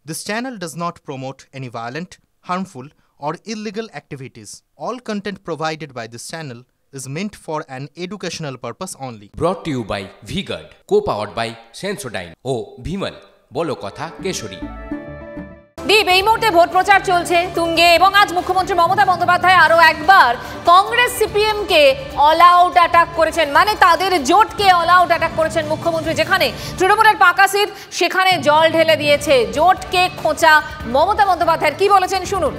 This channel does not promote any violent, harmful, or illegal activities. All content provided by this channel is meant for an educational purpose only. Brought to you by V-Guard, co-powered by Sensodyne O Bhimal, বলো কথা কেশরী। দীপ, এই মুহূর্তে vote প্রচার চলছে তুঙ্গে এবং আজ মুখ্যমন্ত্রী মমতা বন্দ্যোপাধ্যায় আরো একবার কংগ্রেস সিপিএম কে অল আউট অ্যাটাক করেছেন, মানে তাদের জোটকে অল আউট অ্যাটাক করেছেন মুখ্যমন্ত্রী। যেখানে তৃণমূলের পাকা সিট সেখানে জল ঢেলে দিয়েছে জোটকে খোঁচা মমতা বন্দ্যোপাধ্যায়। কি বলেছেন শুনুন।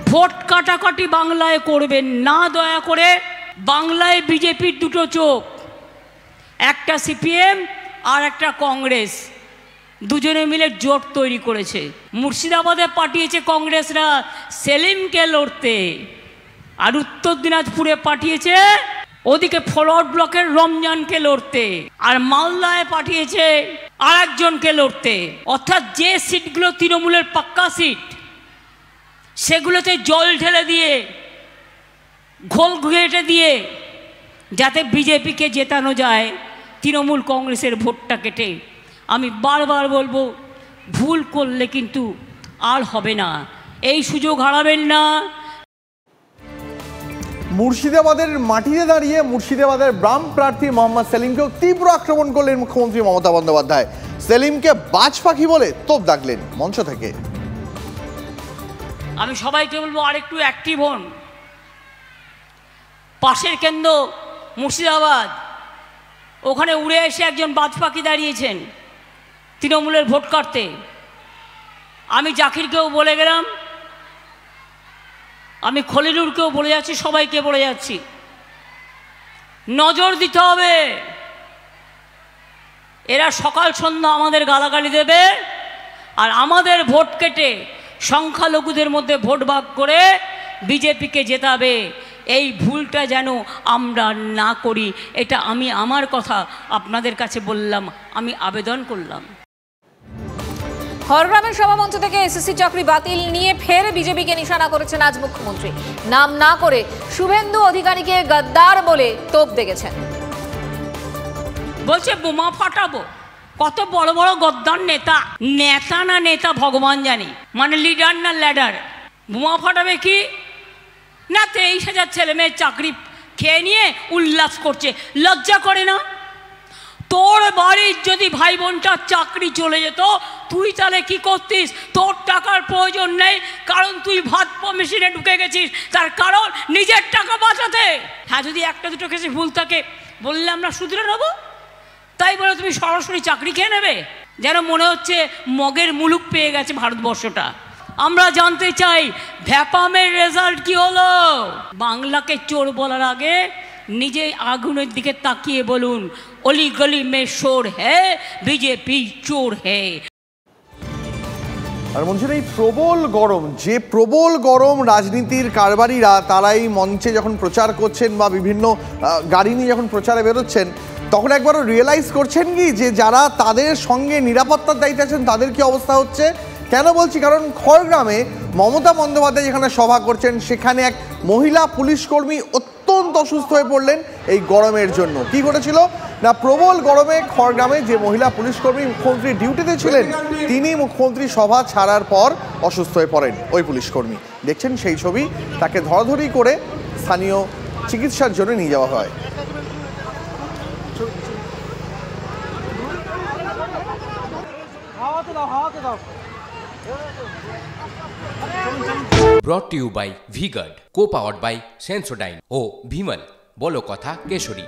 ভোট কাটাকাটি বাংলায় করবেন না, দয়া করে। বাংলায় বিজেপির দুটো চোখ, একটা সিপিএম আর একটা কংগ্রেস, দুজনে মিলে জোট তৈরি করেছে। মুর্শিদাবাদে পাঠিয়েছে কংগ্রেসরা সেলিমকে লড়তে, আর উত্তর দিনাজপুরে পাঠিয়েছে ওদিকে ফরওয়ার্ড ব্লকের রমজানকে লড়তে, আর মালদায় পাঠিয়েছে আরেকজনকে লড়তে। অর্থাৎ যে সিটগুলো তৃণমূলের পাক্কা সিট সেগুলোতে জল ঢেলে দিয়ে, ঘোল ঘেঁটে দিয়ে, যাতে বিজেপিকে জেতানো যায় তৃণমূল কংগ্রেসের ভোটটা কেটে। আমি বারবার বলবো, ভুল করলে কিন্তু আর হবে না, এই সুযোগ হারাবেন না। মুর্শিদাবাদের মাটিতে দাঁড়িয়ে মুর্শিদাবাদের বাম প্রার্থী মোহাম্মদ সেলিমকেও তীব্র আক্রমণ করলেন মুখ্যমন্ত্রী মমতা বন্দ্যোপাধ্যায়। সেলিমকে বাজ পাখি বলে তোপ দাগলেন মঞ্চ থেকে। আমি সবাইকে বলবো আরেকটু অ্যাক্টিভ হন। পাশের কেন্দ্র মুর্শিদাবাদ, ওখানে উড়ে এসে একজন বাজ পাখি দাঁড়িয়েছেন তৃণমূলের ভোট কাটতে। আমি জাকিরকেও বলে গেলাম, আমি খলিলুরকেও বলে যাচ্ছি, সবাইকে বলে যাচ্ছি, নজর দিতে হবে। এরা সকাল সন্ধ্যা আমাদের গালাগালি দেবে, আর আমাদের ভোট কেটে সংখ্যালঘুদের মধ্যে ভোট ভাগ করে বিজেপিকে জেতাবে। এই ভুলটা যেন আমরা না করি, এটা আমি আমার কথা আপনাদের কাছে বললাম, আমি আবেদন করলাম। খড়গ্রামের সভামঞ্চ থেকে এসএসসি চাকরি বাতিল নিয়ে ফের বিজেপিকে নিশানা করেছেন আজ মুখ্যমন্ত্রী। নাম না করে শুভেন্দু অধিকারীকে গদ্দার বলে তোপ দেখেছেন। বলছে বোমা ফাটাবো। কত বড় বড় গদ্দার নেতা, নেতা না নেতা ভগবান জানি, মানে লিডার না ল্যাডার। বোমা ফাটাবে কি না, 23,000 ছেলে মেয়ের চাকরি খেয়ে নিয়ে উল্লাস করছে, লজ্জা করে না? তোর বাড়ির যদি ভাই বোনটার চাকরি চলে যেত, তুই তাহলে কি করতিস? তোর টাকার প্রয়োজন নেই, কারণ তুই ভাত মেশিনে ঢুকে গেছিস, তার কারণ নিজের টাকা বাঁচাতে। হ্যাঁ, যদি একটা দুটো কেসে ভুল থাকে বললে আমরা শুধরে নেবো, তাই বলে তুমি সরাসরি চাকরি খেয়ে নেবে? যেন মনে হচ্ছে মগের মুলুক পেয়ে গেছে ভারতবর্ষটা। আমরা জানতে চাই ভ্যাপামের রেজাল্ট কি হলো। বাংলাকে চোর বলার আগে নিজে আগুনের দিকে তাকিয়ে বলুন, অলি গলি মে শোর হ্যায়, বিজেপি চোর হ্যায়। আর মঞ্চের এই প্রবল গরম, যে প্রবল গরম, রাজনীতির কারবারিরা তারা এই মঞ্চে যখন প্রচার করছেন বা বিভিন্ন গাড়ি নিয়ে যখন প্রচারে বেরোচ্ছেন, তখন একবারও রিয়েলাইজ করছেন কি যে যারা তাদের সঙ্গে নিরাপত্তার দায়িত্বে আছেন তাদের কি অবস্থা হচ্ছে? কেন বলছি, কারণ খড়গ্রামে মমতা বন্দ্যোপাধ্যায় যেখানে সভা করছেন সেখানে এক মহিলা পুলিশ কর্মী অত্যন্ত অসুস্থ হয়ে পড়লেন এই গরমের জন্য। কি ঘটেছিল না, প্রবল গরমে খড়গ্রামে যে মহিলা পুলিশ কর্মী মুখ্যমন্ত্রীর ডিউটিতে ছিলেন, তিনি মুখ্যমন্ত্রী সভা ছাড়ার পর অসুস্থ হয়ে পড়েন ওই পুলিশ কর্মী। দেখছেন সেই ছবি, তাকে ধরাধরি করে স্থানীয় চিকিৎসার জন্য নিয়ে যাওয়া হয়। Brought to you by V-Guard, co-powered by Sensodyne O Bhimal, বলো কথা কেশরী।